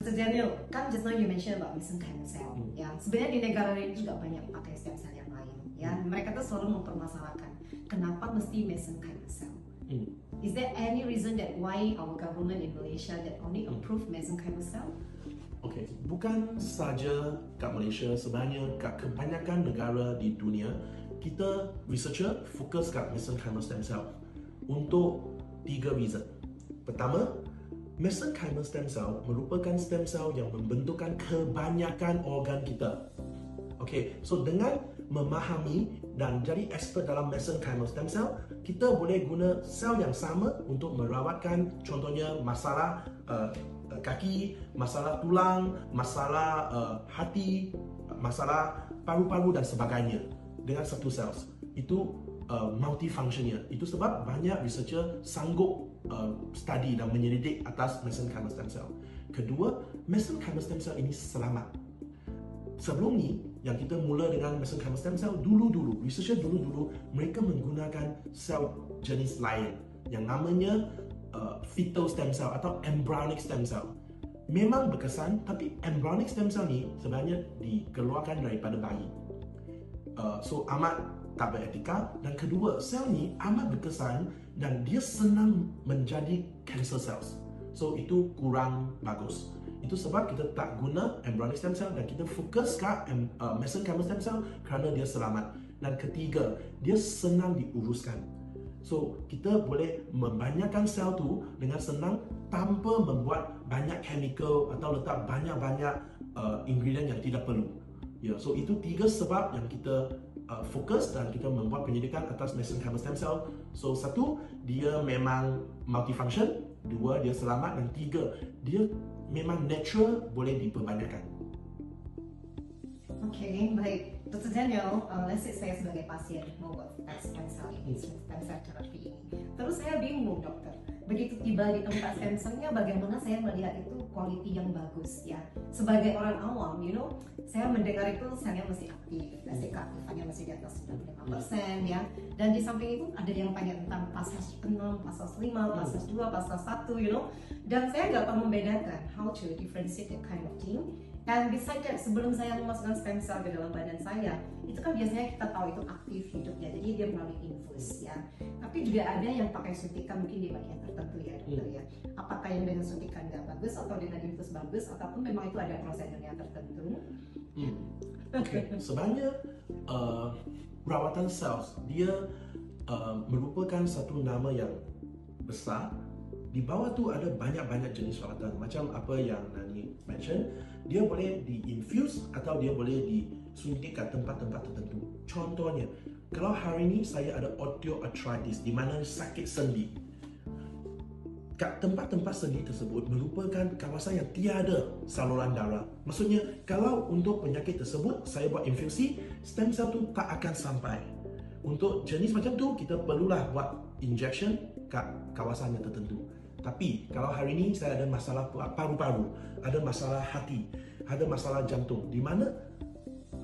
Dr. Daniel, kan just now you mentioned about mesenchymal cell, ya. Sebenarnya di negara lain juga banyak pakai stem cell yang lain, ya. Mereka tuh selalu mempermasalahkan kenapa mesti mesenchymal cell. Is there any reason that why our government in Malaysia that only approve mesenchymal cell? Okay, bukan saja kat Malaysia, sebenarnya kat kebanyakan negara di dunia, kita researcher fokus kat mesenchymal stem cell untuk 3 reason. Pertama, mesenchymal stem cell merupakan stem cell yang membentukkan kebanyakan organ kita. Okay, so dengan memahami dan jadi expert dalam mesenchymal stem cell, kita boleh guna sel yang sama untuk merawatkan contohnya masalah kaki, masalah tulang, masalah hati, masalah paru-paru dan sebagainya dengan satu sel. Itu multifunctionnya. Itu sebab banyak researcher sanggup study dan menyelidik atas mesenchymal stem cell. Kedua, mesenchymal stem cell ini selamat. Sebelum ni, yang kita mula dengan mesenchymal stem cell, dulu-dulu, researcher dulu-dulu, mereka menggunakan sel jenis lain yang namanya fetal stem cell atau embryonic stem cell. Memang berkesan, tapi embryonic stem cell ni sebenarnya dikeluarkan daripada bayi. So amat tak beretika. Dan kedua, sel ni amat berkesan dan dia senang menjadi cancer cells. So itu kurang bagus. Itu sebab kita tak guna embryonic stem cell dan kita fokus kat mesenchymal stem cell kerana dia selamat. Dan ketiga, dia senang diuruskan. So kita boleh membanyakkan sel tu dengan senang tanpa membuat banyak chemical atau letak banyak-banyak ingredient yang tidak perlu. Ya, so itu 3 sebab yang kita fokus dan kita membuat penyelidikan atas mesenchymal stem cell. So 1, dia memang multifunction, 2, dia selamat, dan 3, dia memang natural, boleh diperbanyakkan. Okay, baik. Dr. Daniel, let's say saya sebagai pasien mau buat stem cell ini, stem cell therapy ini. Terus saya bingung, dokter. Begitu tiba di tempat stem cell-nya, bagaimana saya melihat itu quality yang bagus, ya. Sebagai orang awam, saya mendengar itu selnya masih aktif, keaktifannya masih di atas 95%, ya. Dan di samping itu ada yang tanya tentang pasas 6, pasas 5, pasas 2, pasas 1, Dan saya nggak paham membedakan how to differentiate that kind of thing. And besides that, sebelum saya memasukkan stem cell ke dalam badan saya, itu kan biasanya kita tahu itu aktif hidupnya, jadi dia melalui infus, ya. Tapi juga ada yang pakai suntikan mungkin di bagian tertentu, ya, dokter, ya. Apakah yang dengan suntikan nggak bagus atau dengan infus bagus, ataupun memang itu ada prosedurnya tertentu? Okay, sebenarnya perawatan sel dia merupakan satu nama yang besar. Di bawah tu ada banyak-banyak jenis rawatan. Macam apa yang Nani mention, dia boleh di-infuse atau dia boleh disuntik kat tempat-tempat tertentu. Contohnya, kalau hari ini saya ada osteoarthritis di mana sakit sendi, kat tempat-tempat sendi tersebut merupakan kawasan yang tiada saluran darah. Maksudnya, kalau untuk penyakit tersebut saya buat infusi, stem cell tu tak akan sampai. Untuk jenis macam tu, kita perlulah buat injection kat kawasan yang tertentu. Tapi kalau hari ini saya ada masalah paru-paru, ada masalah hati, ada masalah jantung, di mana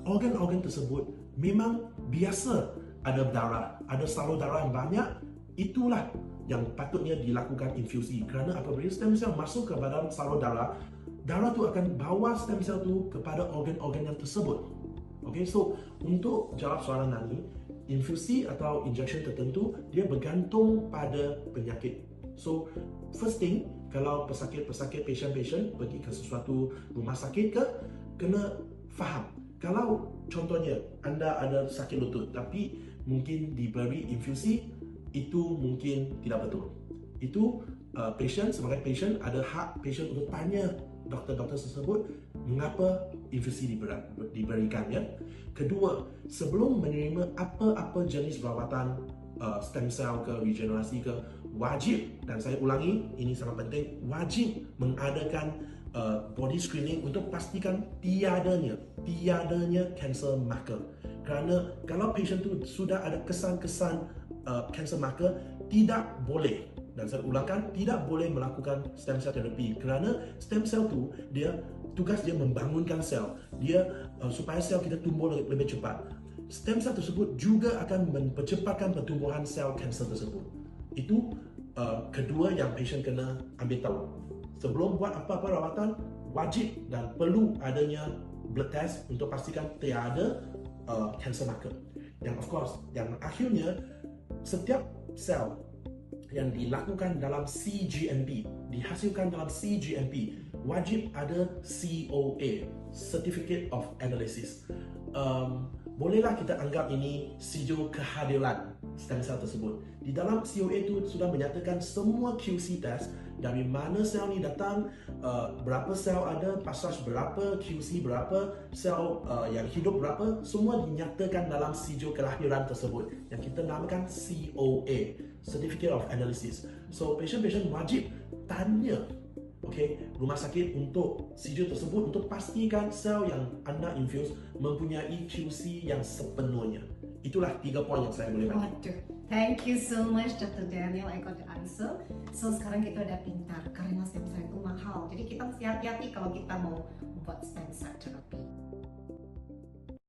organ-organ tersebut memang biasa ada darah, ada salur darah yang banyak, itulah yang patutnya dilakukan infusi. Kerana apabila stem cell masuk ke badan salur darah, darah tu akan bawa stem cell tu kepada organ-organ yang tersebut. Okay, so untuk jawab soalan Nani, infusi atau injection tertentu dia bergantung pada penyakit. So first thing, kalau pesakit-pesakit, patient-patient pergi ke sesuatu rumah sakit ke, kena faham. Kalau contohnya anda ada sakit lutut tapi mungkin diberi infusi, itu mungkin tidak betul. Itu patient, sebagai patient ada hak patient untuk tanya doktor-doktor tersebut mengapa infusi diberikan, ya. Kedua, sebelum menerima apa-apa jenis rawatan stem cell ke regenerasi ke, wajib, dan saya ulangi, ini sangat penting, wajib mengadakan body screening untuk pastikan tiadanya cancer marker. Kerana kalau patient tu sudah ada kesan-kesan cancer marker, tidak boleh, dan saya ulangkan, tidak boleh melakukan stem cell therapy. Kerana stem cell tu tugas dia membangunkan sel, supaya sel kita tumbuh lebih cepat. Stem cell tersebut juga akan mempercepatkan pertumbuhan sel kanser tersebut. Itu kedua yang patient kena ambil tahu. Sebelum buat apa-apa rawatan, wajib dan perlu adanya blood test untuk pastikan tiada cancer marker. Yang of course, yang akhirnya setiap sel yang dilakukan dalam CGMP, dihasilkan dalam CGMP, wajib ada COA, Certificate of Analysis. Bolehlah kita anggap ini sijil kehadiran stem cell tersebut. Di dalam COA itu sudah menyatakan semua QC test, dari mana sel ni datang, berapa sel ada, passage berapa, QC berapa, sel yang hidup berapa, semua dinyatakan dalam sijil kelahiran tersebut yang kita namakan COA, Certificate of Analysis. So patient-patient wajib tanya rumah sakit untuk sijil tersebut untuk pastikan sel yang anda infuse mempunyai QC yang sepenuhnya. Itulah 3 poin yang saya boleh bagi. Waduh, thank you so much Dr. Daniel, I got the answer. So sekarang kita udah pintar karena stem cell itu mahal. Jadi kita mesti hati-hati kalau kita mau membuat stem cell